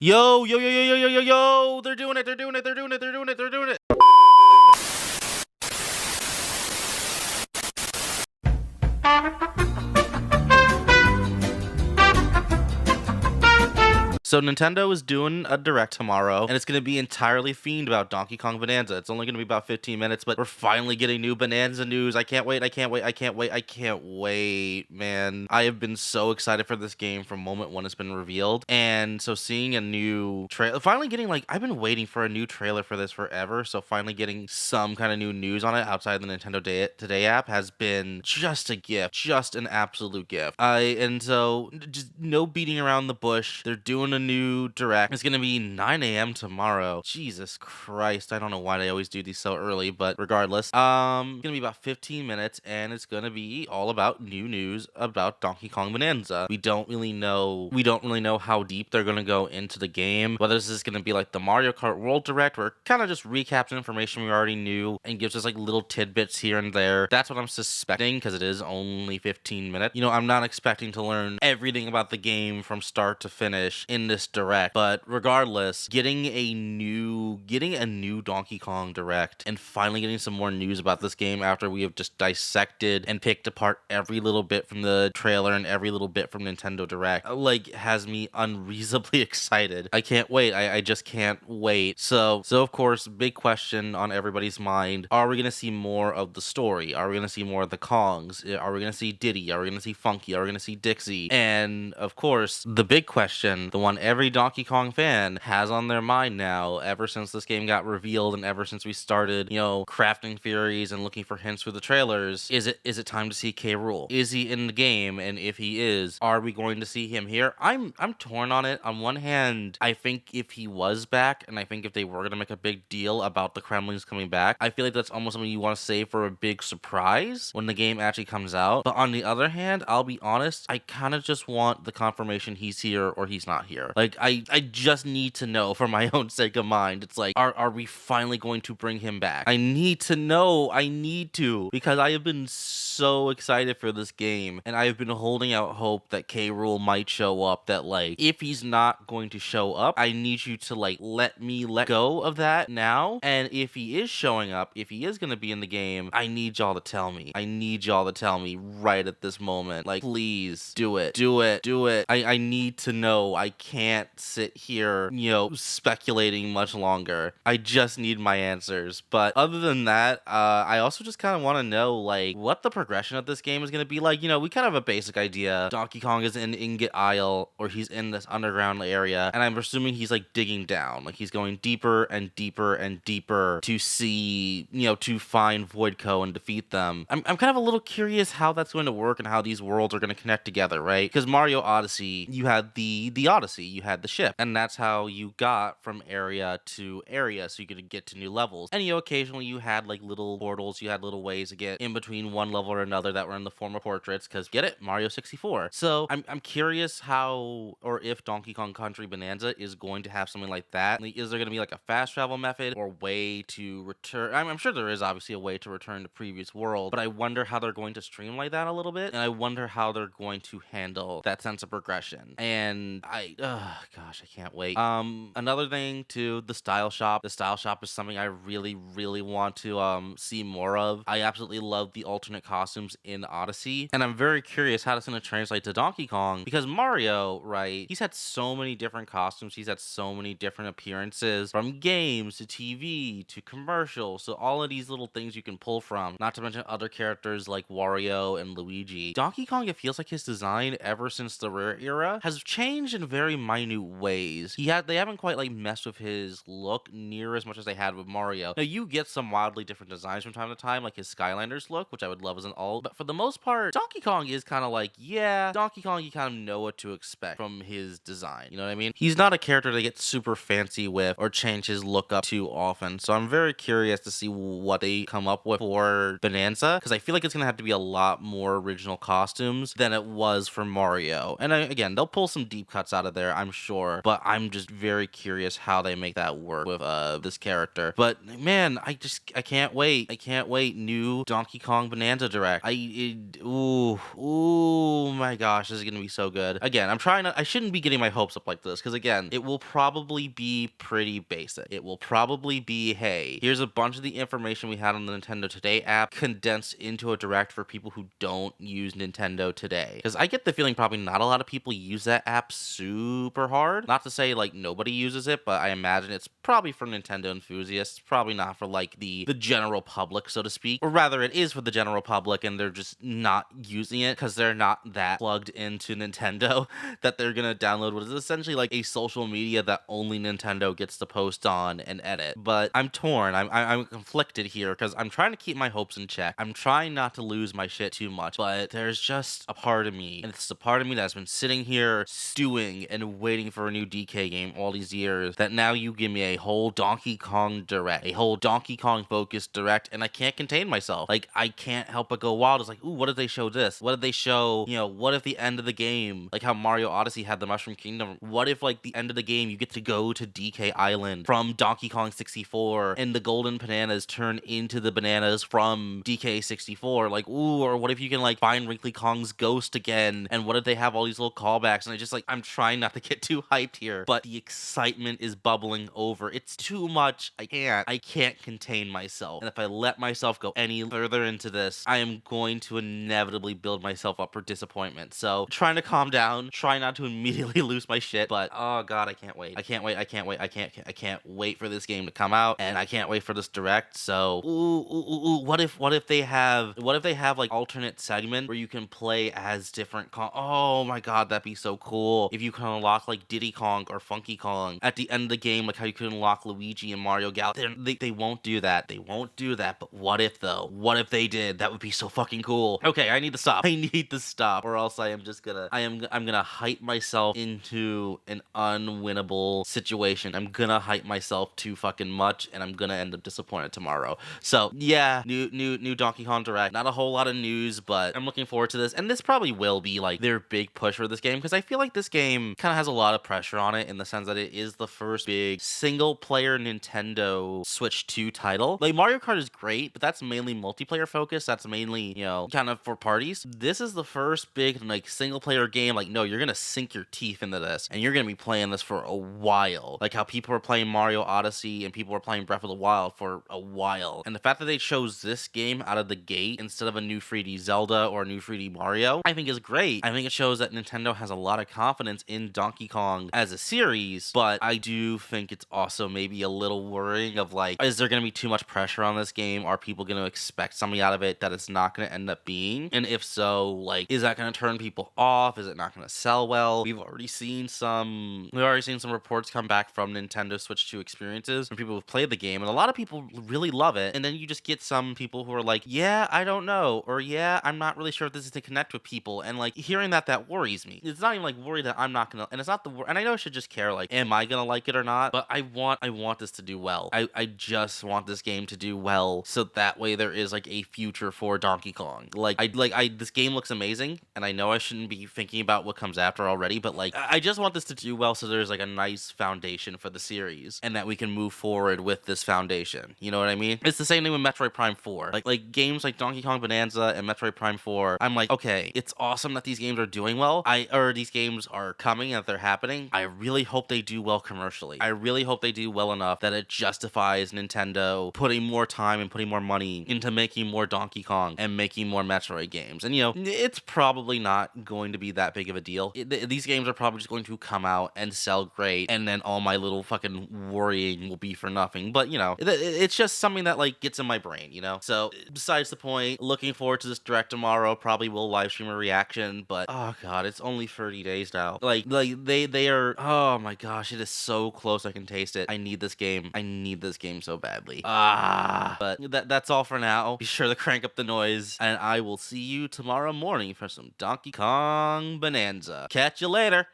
Yo, yo, yo, yo, yo, yo, yo, yo! They're doing it! They're doing it! They're doing it! They're doing it! They're doing it! So Nintendo is doing a Direct tomorrow, and it's going to be entirely themed about Donkey Kong Bonanza. It's only going to be about 15 minutes, but we're finally getting new Bonanza news. I can't wait, I can't wait, I can't wait, I can't wait, man. I have been so excited for this game from moment when it's been revealed, and so seeing a new trailer, finally getting, like, I've been waiting for a new trailer for this forever, so finally getting some kind of new news on it outside the Nintendo Today app has been just a gift, just an absolute gift. And so, just no beating around the bush. They're doing a new Direct. It's gonna be 9 a.m. tomorrow. Jesus Christ, I don't know why they always do these so early, but regardless, it's gonna be about 15 minutes, and it's gonna be all about new news about Donkey Kong Bonanza. We don't really know how deep they're gonna go into the game, whether this is gonna be like the Mario Kart World Direct, where it kind of just recaps information we already knew and gives us like little tidbits here and there. That's what I'm suspecting, because it is only 15 minutes. You know, I'm not expecting to learn everything about the game from start to finish in this Direct, but regardless, getting a new Donkey Kong Direct and finally getting some more news about this game after we have just dissected and picked apart every little bit from the trailer and every little bit from Nintendo Direct, like, has me unreasonably excited. I can't wait. I just can't wait. So of course, big question on everybody's mind: are we gonna see more of the story? Are we gonna see more of the Kongs? Are we gonna see Diddy? Are we gonna see Funky? Are we gonna see Dixie? And of course, the big question, the one every Donkey Kong fan has on their mind now, ever since this game got revealed and ever since we started, crafting theories and looking for hints through the trailers, is it time to see K.Rool? Is he in the game? And if he is, are we going to see him here? I'm torn on it. On one hand, I think if he was back, and I think if they were gonna make a big deal about the Kremlings coming back, I feel like that's almost something you want to save for a big surprise when the game actually comes out. But on the other hand, I'll be honest, I kind of just want the confirmation he's here or he's not here. Like, I just need to know for my own sake of mind. It's like, are we finally going to bring him back? I need to know. I need to, because I have been so excited for this game, and I have been holding out hope that K.Rool might show up. That, like, if he's not going to show up, I need you to, like, let me let go of that now. And if he is showing up, if he is going to be in the game, I need y'all to tell me. I need y'all to tell me right at this moment. Like, please do it. Do it. Do it. I need to know. I can't sit here, speculating much longer. I just need my answers. But other than that, I also just kind of want to know, like, what the progression of this game is going to be like. We kind of have a basic idea. Donkey Kong is in Ingot Isle, or he's in this underground area, and I'm assuming he's, like, digging down. Like, he's going deeper and deeper and deeper to see, to find Voidco and defeat them. I'm kind of a little curious how that's going to work and how these worlds are going to connect together, right? Because Mario Odyssey, you had the Odyssey, you had the ship, and that's how you got from area to area, so you could get to new levels. And occasionally you had, like, little portals, you had little ways to get in between one level or another that were in the form of portraits, because, get it, Mario 64. So I'm curious how, or if Donkey Kong Country Bonanza is going to have something like that. Like, is there going to be, like, a fast travel method or way to return? I'm sure there is obviously a way to return to previous world, but I wonder how they're going to streamline that a little bit, and I wonder how they're going to handle that sense of progression. And gosh, I can't wait. Another thing too, the style shop. The style shop is something I really, really want to see more of. I absolutely love the alternate costumes in Odyssey, and I'm very curious how that's going to translate to Donkey Kong, because Mario, right, he's had so many different costumes, he's had so many different appearances, from games to TV to commercials, so all of these little things you can pull from, not to mention other characters like Wario and Luigi. Donkey Kong, it feels like his design ever since the Rare era has changed in very minute ways. They haven't quite, like, messed with his look near as much as they had with Mario. Now, you get some wildly different designs from time to time, like his Skylanders look, which I would love as an alt, but for the most part, Donkey Kong is kind of like, yeah, Donkey Kong, you kind of know what to expect from his design, you know what I mean? He's not a character that gets super fancy with or change his look up too often, so I'm very curious to see what they come up with for Bonanza, because I feel like it's gonna have to be a lot more original costumes than it was for Mario. And again, they'll pull some deep cuts out of there. there, I'm sure, but I'm just very curious how they make that work with this character. But man, I can't wait. I can't wait. New Donkey Kong Bananza Direct. Ooh my gosh, this is gonna be so good. Again, I shouldn't be getting my hopes up like this, because again, it will probably be pretty basic. It will probably be, hey, here's a bunch of the information we had on the Nintendo Today app condensed into a direct for people who don't use Nintendo Today. Because I get the feeling probably not a lot of people use that app super hard. Not to say like nobody uses it, but I imagine it's probably for Nintendo enthusiasts, probably not for like the general public, so to speak. Or rather, it is for the general public and they're just not using it because they're not that plugged into Nintendo that they're gonna download what is essentially like a social media that only Nintendo gets to post on and edit. But I'm torn. I'm conflicted here because I'm trying to keep my hopes in check. I'm trying not to lose my shit too much, but there's just a part of me, and it's a part of me that's been sitting here stewing and waiting for a new DK game all these years, that now you give me a whole Donkey Kong Direct, a whole Donkey Kong focused Direct, and I can't contain myself. Like, I can't help but go wild. It's like, ooh, what did they show this? What did they show? You know, what if the end of the game, like how Mario Odyssey had the Mushroom Kingdom, what if like the end of the game you get to go to DK Island from Donkey Kong 64 and the golden bananas turn into the bananas from DK 64? Like, ooh, or what if you can like find Wrinkly Kong's ghost again? And what if they have all these little callbacks? And I just like, I'm trying not to get too hyped here, but the excitement is bubbling over. It's too much. I can't contain myself. And if I let myself go any further into this, I am going to inevitably build myself up for disappointment. So trying to calm down, try not to immediately lose my shit, but oh god, I can't wait. I can't wait for this game to come out, and I can't wait for this direct. So what if they have like alternate segments where you can play as different oh my god, that'd be so cool. If you can unlock like Diddy Kong or Funky Kong at the end of the game, like how you could unlock Luigi and Mario Galaxy. They won't do that. They won't do that. But what if though? What if they did? That would be so fucking cool. Okay, I need to stop. I need to stop, or else I'm gonna hype myself into an unwinnable situation. I'm gonna hype myself too fucking much, and I'm gonna end up disappointed tomorrow. So yeah, new Donkey Kong Direct. Not a whole lot of news, but I'm looking forward to this. And this probably will be like their big push for this game, because I feel like this game kind of has a lot of pressure on it in the sense that it is the first big single player Nintendo Switch 2 title. Like Mario Kart is great, but that's mainly multiplayer focused. That's mainly, you know, kind of for parties. This is the first big like single player game. Like, no, you're gonna sink your teeth into this and you're gonna be playing this for a while. Like how people were playing Mario Odyssey and people were playing Breath of the Wild for a while. And the fact that they chose this game out of the gate instead of a new 3D Zelda or a new 3D Mario, I think is great. I think it shows that Nintendo has a lot of confidence in Donkey Kong as a series, but I do think it's also maybe a little worrying of like, is there going to be too much pressure on this game? Are people going to expect something out of it that it's not going to end up being? And if so, like, is that going to turn people off? Is it not going to sell well? We've already seen some reports come back from Nintendo Switch 2 experiences from people who've played the game, and a lot of people really love it. And then you just get some people who are like, yeah, I don't know, or yeah, I'm not really sure if this is to connect with people. And like hearing that worries me. It's not even like worried that I'm not gonna, and it's not and I know I should just care like, am I gonna like it or not? But I want this to do well. I just want this game to do well, so that way there is like a future for Donkey Kong. This game looks amazing, and I know I shouldn't be thinking about what comes after already, but like I just want this to do well so there's like a nice foundation for the series, and that we can move forward with this foundation. You know what I mean? It's the same thing with Metroid Prime 4. Like games like Donkey Kong Bonanza and Metroid Prime 4, I'm like, okay, it's awesome that these games are doing well. These games are coming and that they're happening. I really hope they do well commercially. I really hope they do well enough that it justifies Nintendo putting more time and putting more money into making more Donkey Kong and making more Metroid games. And you know, it's probably not going to be that big of a deal. These games are probably just going to come out and sell great, and then all my little fucking worrying will be for nothing. But you know, it's just something that like gets in my brain, you know? So besides the point, looking forward to this direct tomorrow. Probably will live stream a reaction, but oh god, it's only 30 days now. Like they are, oh my gosh, it is so close. I can taste it. I need this game. I need this game so badly. But that's all for now. Be sure to crank up the noise, and I will see you tomorrow morning for some Donkey Kong Bonanza. Catch you later.